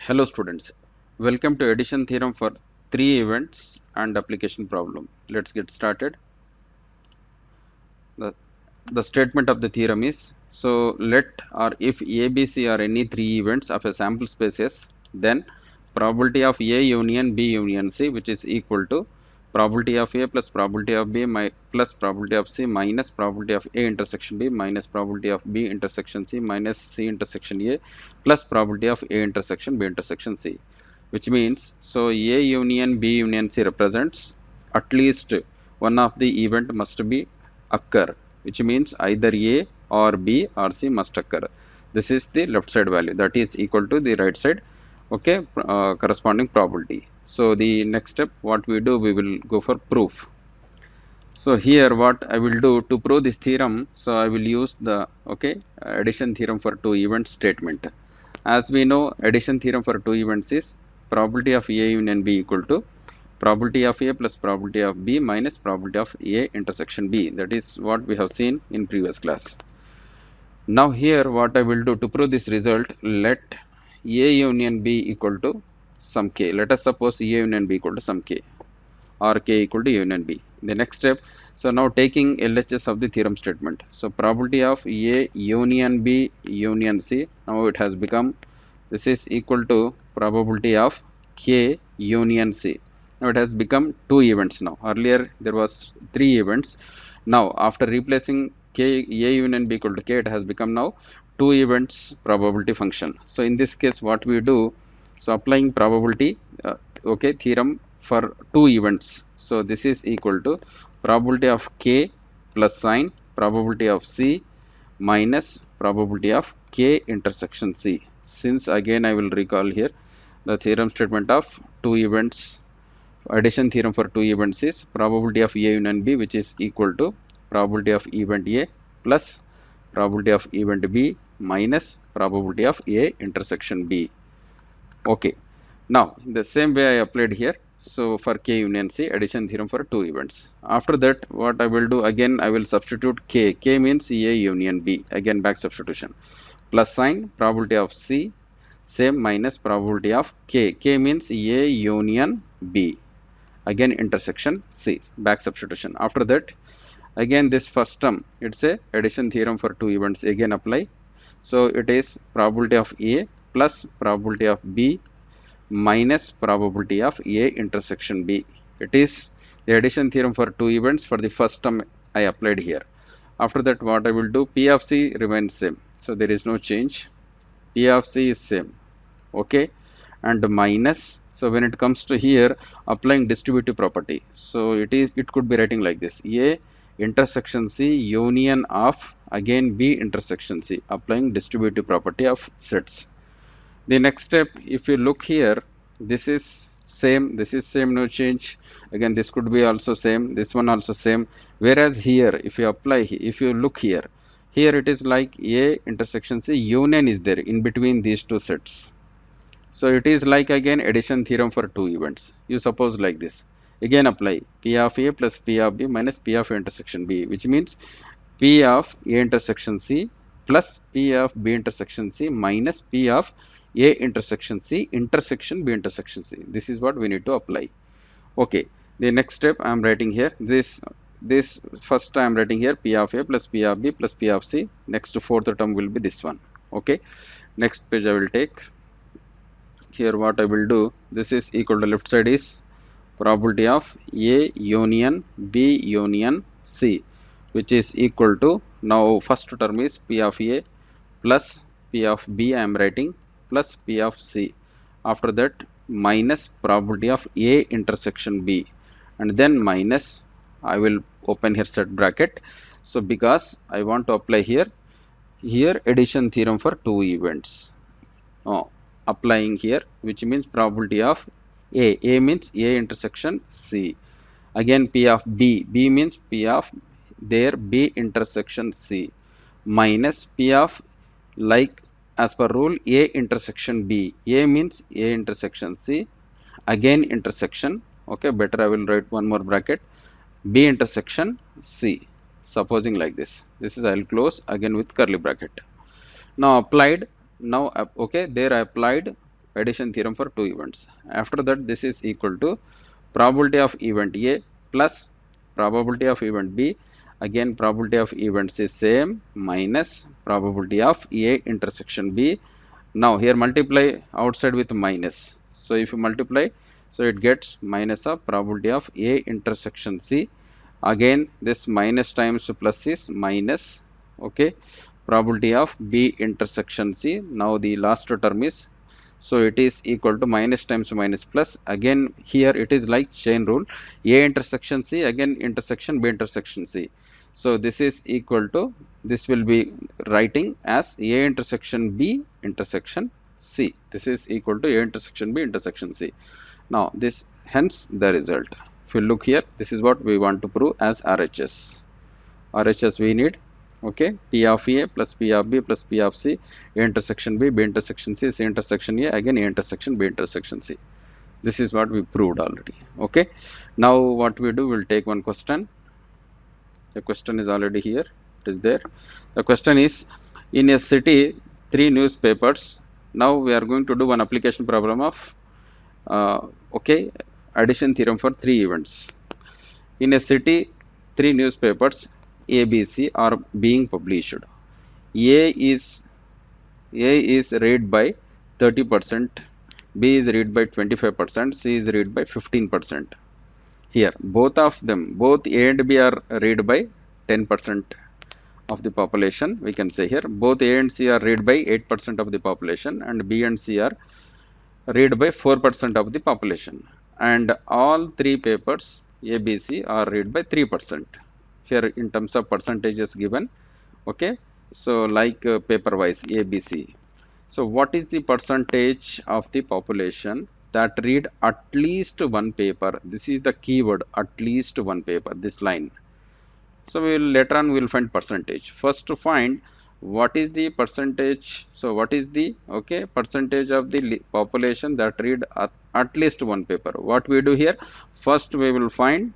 Hello students, welcome to addition theorem for three events and application problem. Let's get started. The, the statement of the theorem is, so let or if A, B, C are any three events of a sample space S, then probability of A union B union C, which is equal to probability of A plus probability of B plus probability of C minus probability of A intersection B minus probability of B intersection C minus C intersection A plus probability of A intersection B intersection C, which means so A union B union C represents at least one of the event must be occur, which means either A or B or C must occur. This is the left side value, that is equal to the right side, okay, corresponding probability. So the next step what we do, we will go for proof. So here what I will do to prove this theorem, so I will use the addition theorem for two event statement. As we know, addition theorem for two events is probability of A union B equal to probability of A plus probability of B minus probability of A intersection B. That is what we have seen in previous class. Now here what I will do to prove this result, let A union B equal to some K. Let us suppose A union B equal to some K or K equal to A union B. The next step, so now taking LHS of the theorem statement. So probability of A union B union C, now it has become, this is equal to probability of K union C. Now it has become two events now. Earlier there was three events. Now after replacing K A union B equal to K, it has become now two events probability function. So in this case what we do, so applying probability theorem for two events. So this is equal to probability of K plus sign probability of C minus probability of K intersection C. Since again I will recall here the theorem statement of two events, addition theorem for two events is probability of A union B, which is equal to probability of event A plus probability of event B minus probability of A intersection B. Okay. Now the same way I applied here. So for K union C, addition theorem for two events. After that what I will do, again I will substitute K. K means A union B, again back substitution, plus sign probability of C, same minus probability of K. K means A union B, again intersection C, back substitution. After that again this first term, it's a addition theorem for two events, again apply. So it is probability of A plus probability of B minus probability of A intersection B. It is the addition theorem for two events for the first term I applied here. After that what I will do, P of C remains same, so there is no change. P of C is same, okay, and minus, so when it comes to here applying distributive property, so it could be writing like this: A intersection C union of again B intersection C, applying distributive property of sets. The next step, if you look here, this is same, no change. Again this could be also same, this one also same. Whereas here if you apply, if you look here, it is like A intersection C union is there in between these two sets. So it is like again addition theorem for two events. You suppose like this, again apply P of A plus P of B minus P of A intersection B, which means P of A intersection C plus P of B intersection C minus P of A intersection C intersection B intersection C. This is what we need to apply. Okay. The next step I am writing here, this first I am writing here P of A plus P of B plus P of C. Next fourth term will be this one. Okay. Next page I will take. Here what I will do, this is equal to left side is probability of A union B union C, which is equal to, now first term is P of A plus P of B I am writing plus P of C. After that minus probability of A intersection B, and then minus, I will open here set bracket. So because I want to apply here addition theorem for two events. Applying here, which means probability of A means A intersection C, again P of B means P of their B intersection C, minus P of, like as per rule, A intersection B. A means A intersection C, again intersection, okay, better I will write one more bracket, B intersection C, supposing like this. This is I will close again with curly bracket. Now applied, now okay, there I applied addition theorem for two events. After that, this is equal to probability of event A plus probability of event B. Again, probability of events is same minus probability of A intersection B. Now here multiply outside with minus. So if you multiply, so it gets minus of probability of A intersection C. Again this minus times plus is minus, okay, probability of B intersection C. Now the last term is, so it is equal to minus times minus plus. Again here it is like chain rule, A intersection C, again intersection B intersection C. So this is equal to, this will be writing as A intersection B intersection C. This is equal to A intersection B intersection C. Now this, hence the result. If you look here, this is what we want to prove as RHS. RHS we need, okay, P of A plus P of B plus P of C, A intersection B, B intersection C, C intersection A, again A intersection B intersection C. This is what we proved already. Okay. Now what we do, we'll take one question. The question is already here. It is there. The question is, in a city, 3 newspapers. Now we are going to do one application problem of okay, addition theorem for 3 events. In a city, 3 newspapers ABC are being published. A is read by 30%, B is read by 25%, C is read by 15%. Here, both of them, both A and B are read by 10% of the population. We can say here, both A and C are read by 8% of the population, and B and C are read by 4% of the population. And all 3 papers A, B, C are read by 3%. Here, in terms of percentages given, okay. So, like paper wise A, B, C. So, what is the percentage of the population that read at least one paper? This is the keyword, at least one paper, this line. So, we will later on we will find percentage. First to find what is the percentage. So, what is the, okay, percentage of the population that read at least one paper? What we do here? First we will find,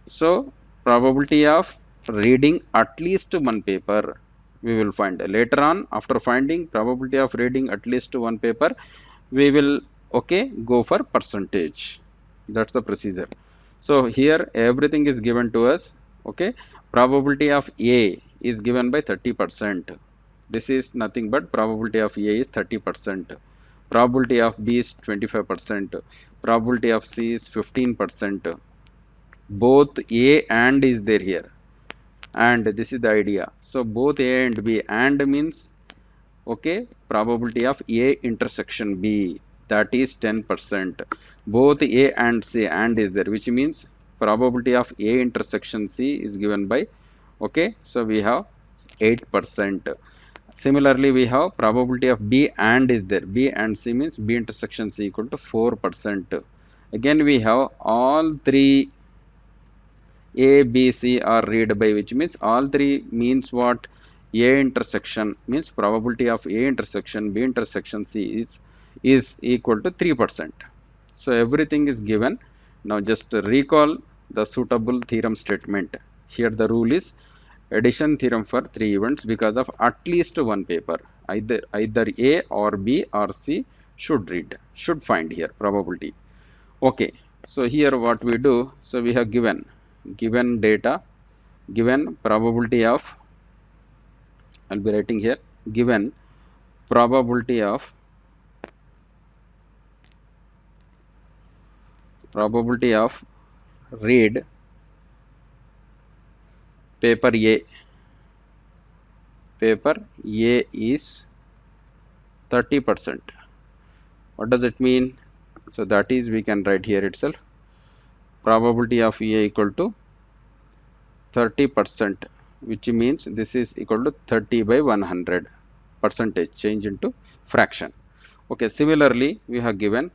so probability of reading at least one paper we will find. Later on, after finding probability of reading at least one paper, we will, okay, go for percentage. That's the procedure. So here everything is given to us, okay. Probability of A is given by 30%. This is nothing but probability of A is 30%. Probability of B is 25%. Probability of C is 15%. Both A and is there here, and this is the idea. So both A and B, and means, okay, probability of A intersection B, that is 10%. Both A and C, and is there, which means probability of A intersection C is given by, okay, so we have 8%. Similarly, we have probability of B and is there. B and C means B intersection C equal to 4%. Again, we have all 3 A, B, C are read by, which means all 3 means what? A intersection means probability of A intersection B intersection C is equal to 3%. So everything is given. Now just recall the suitable theorem statement. Here the rule is addition theorem for 3 events because of at least one paper. Either A or B or C should find here probability. Okay. So here what we do, so we have given data, given probability of, I'll be writing here, given probability of read paper A. Paper A is 30%. What does it mean? So that is, we can write here itself, probability of A equal to 30%, which means this is equal to 30 by 100, percentage change into fraction. Okay, similarly we have given,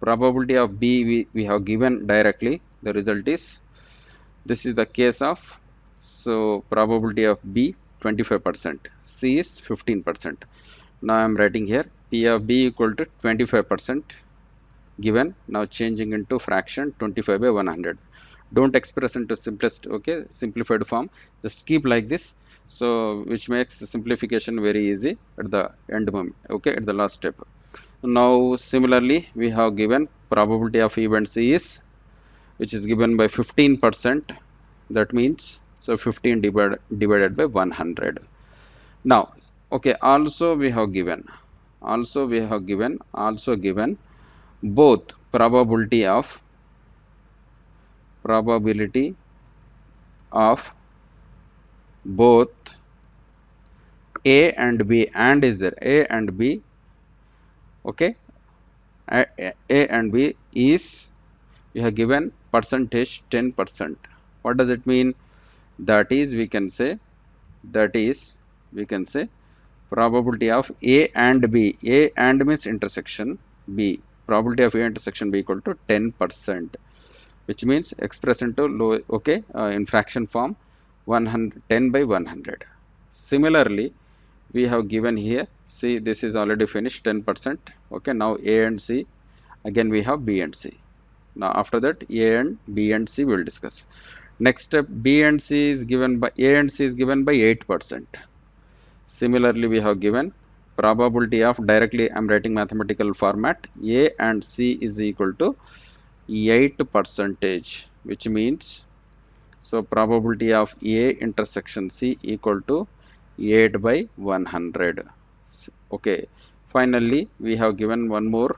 probability of B we have given directly. The result is, this is the case of, so probability of B 25%, C is 15%. Now I am writing here P of B equal to 25% given. Now changing into fraction 25 by 100. Don't express into simplest, okay, simplified form, just keep like this, so which makes simplification very easy at the end moment, okay, at the last step. Now similarly we have given probability of event C is, which is given by 15%. That means so 15 divided by 100. Now okay, also given both probability of both A and B, and is there A and B, okay. A and B is, we have given percentage 10%. What does it mean? That is we can say, that is we can say probability of A and B. A and means intersection B. Probability of A intersection B equal to 10%, which means express into low, okay, in fraction form, 100, 10 by 100. Similarly we have given here, see this is already finished 10%, okay. Now A and C, again we have B and C. Now after that A and B and C we will discuss. Next step, B and C is given by, A and C is given by 8%. Similarly we have given probability of, directly I am writing mathematical format, A and C is equal to 8%, which means so probability of A intersection C equal to 8 by 100. Okay, finally we have given one more,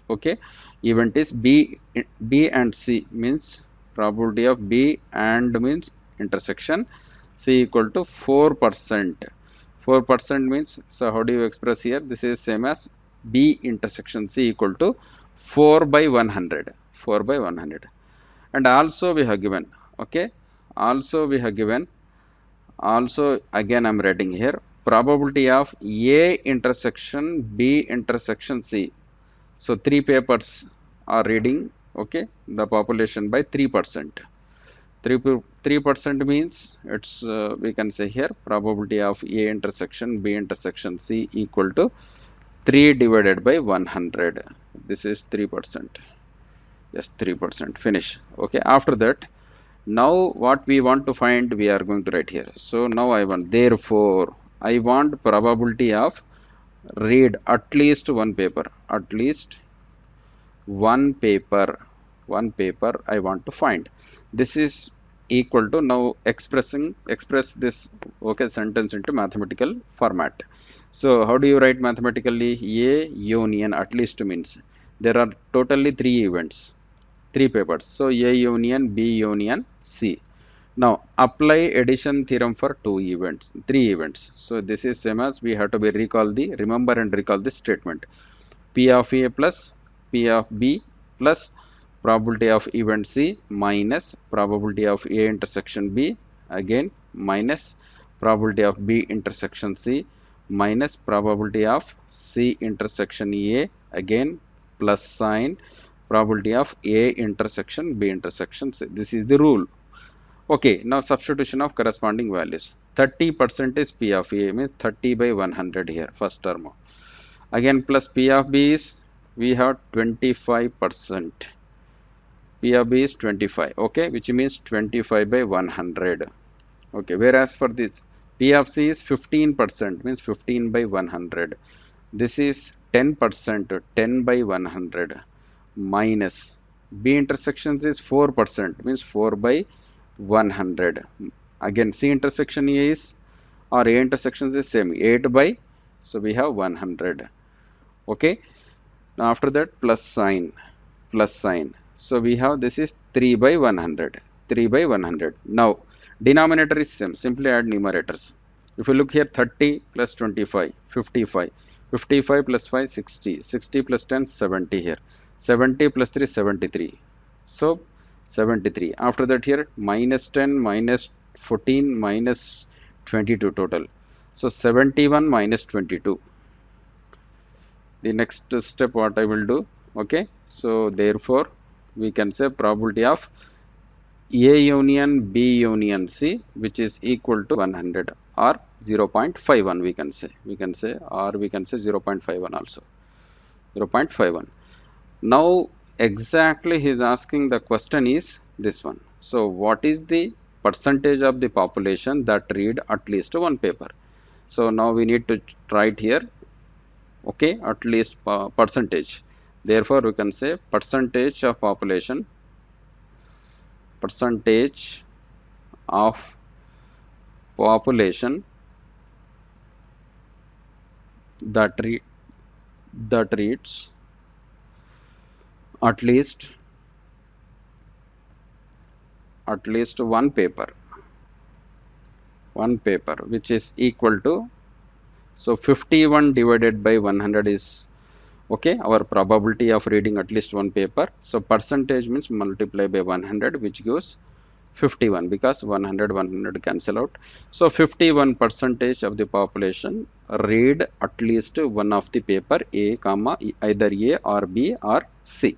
okay, event is B and C, means probability of B and means intersection C equal to 4%. 4% means, so how do you express here? This is same as B intersection C equal to 4 by 100. 4 by 100. And also we have given, okay, also we have given, also again I am writing here probability of A intersection B intersection C. So 3 papers are reading, okay, the population by 3%. 3% means it's we can say here probability of A intersection B intersection C equal to 3 divided by 100. This is 3%. Yes, 3%. Finish. Okay, after that, now what we want to find, we are going to write here. So now I want, therefore I want probability of read at least one paper, at least one paper I want to find. This is equal to, now express this, okay, sentence into mathematical format. So how do you write mathematically? A union at least means there are totally 3 events, 3 papers. So A union B union C. Now apply addition theorem for 2 events, 3 events. So this is same as, we have to be remember and recall this statement. P of A plus P of B plus probability of event C minus probability of A intersection B, again minus probability of B intersection C minus probability of C intersection A, again plus sign probability of A intersection B intersection C. This is the rule. Okay, now substitution of corresponding values. 30% is P of A, means 30 by 100 here, first term. Again plus P of B is, we have 25%. P of B is 25, okay, which means 25 by 100. Okay, whereas for this P of C is 15%, means 15 by 100. This is 10%, 10 by 100 minus B intersections is 4%, means 4 by 100. Again C intersection A is, or A intersections is same, 8 by, so we have 100. Okay, now after that plus sign, so we have, this is 3 by 100, 3 by 100. Now denominator is same, simply add numerators. If you look here, 30 plus 25 55, 55 plus 5 60, 60 plus 10 70 here, 70 plus 3 73, so 73. After that here minus 10 minus 14 minus 22 total, so 71 minus 22. The next step what I will do, okay, so therefore we can say probability of A union B union C, which is equal to 100 or 0.51, we can say, or we can say 0.51 also, 0.51. Now exactly he is asking, the question is this one. So what is the percentage of the population that read at least one paper? So now we need to write here, Okay, at least percentage. Therefore we can say percentage of population, percentage of population that that reads at least one paper, which is equal to, so 51 divided by 100 is, okay, our probability of reading at least one paper. So percentage means multiply by 100, which gives 51, because 100 cancel out. So 51 percentage of the population read at least one of the paper A comma either A or B or C.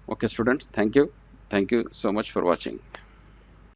Okay students, thank you so much for watching.